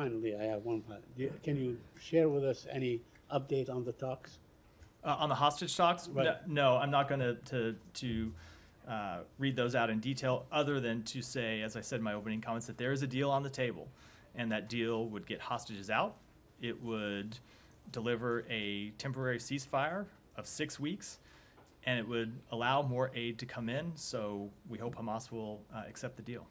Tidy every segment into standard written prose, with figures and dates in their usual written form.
finally, I have one. Can you share with us any update on the talks? On the hostage talks? Right. No, I'm not going to read those out in detail, other than to say, as I said in my opening comments, that there is a deal on the table, and that deal would get hostages out. It would deliver a temporary ceasefire of 6 weeks, and it would allow more aid to come in. So we hope Hamas will accept the deal.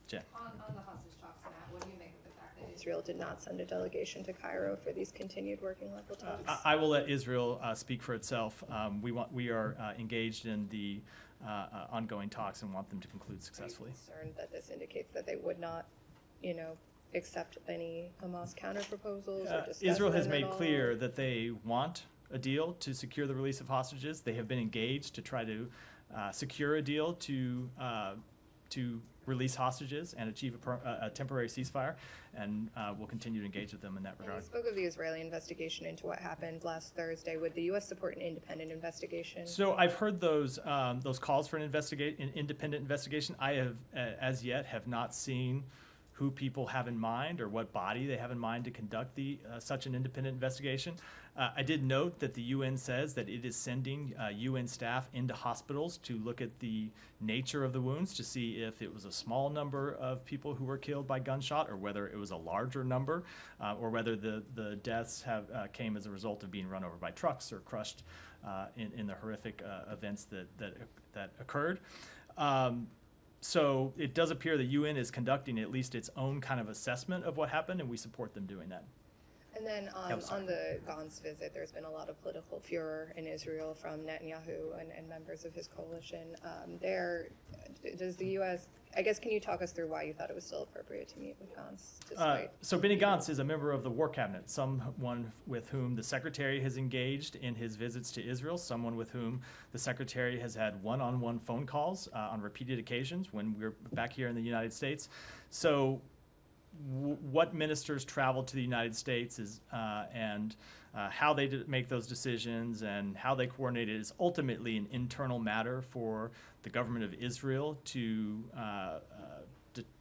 Jen. On the hostage talks, Matt, what do you make of the fact that Israel did not send a delegation to Cairo for these continued working level talks? I will let Israel speak for itself. We are engaged in the ongoing talks and want them to conclude successfully. Are you concerned that this indicates that they would not, accept any Hamas counter proposals or discuss Israel has them made at all? clear that they want a deal to secure the release of hostages. They have been engaged to try to secure a deal to release hostages and achieve a temporary ceasefire, and we'll continue to engage with them in that regard. You spoke of the Israeli investigation into what happened last Thursday. Would the U.S. support an independent investigation? So I've heard those calls for an independent investigation. I have, as yet, have not seen who people have in mind or what body they have in mind to conduct such an independent investigation. I did note that the UN says that it is sending UN staff into hospitals to look at the nature of the wounds to see if it was a small number of people who were killed by gunshot or whether it was a larger number, or whether the deaths came as a result of being run over by trucks or crushed in the horrific events that occurred. So it does appear the UN is conducting at least its own kind of assessment of what happened, and we support them doing that. And then on the Gantz visit, there's been a lot of political furor in Israel from Netanyahu and members of his coalition. Does the U.S., I guess, can you talk us through why you thought it was still appropriate to meet with Gantz? So Benny Gantz is a member of the War Cabinet, someone with whom the Secretary has engaged in his visits to Israel, someone with whom the Secretary has had one-on-one phone calls on repeated occasions when we're back here in the United States. So what ministers travel to the United States and how they make those decisions and how they coordinate it is ultimately an internal matter for the government of Israel to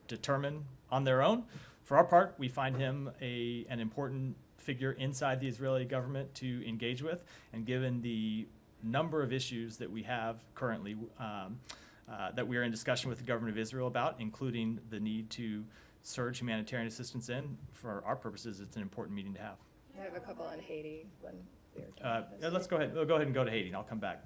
determine on their own. For our part, we find him an important figure inside the Israeli government to engage with, and given the number of issues that we have currently that we are in discussion with the government of Israel about, including the need to surge humanitarian assistance in, for our purposes, it's an important meeting to have. I have a couple on Haiti when we were talking about this. Let's go ahead. We'll go ahead and go to Haiti, and I'll come back.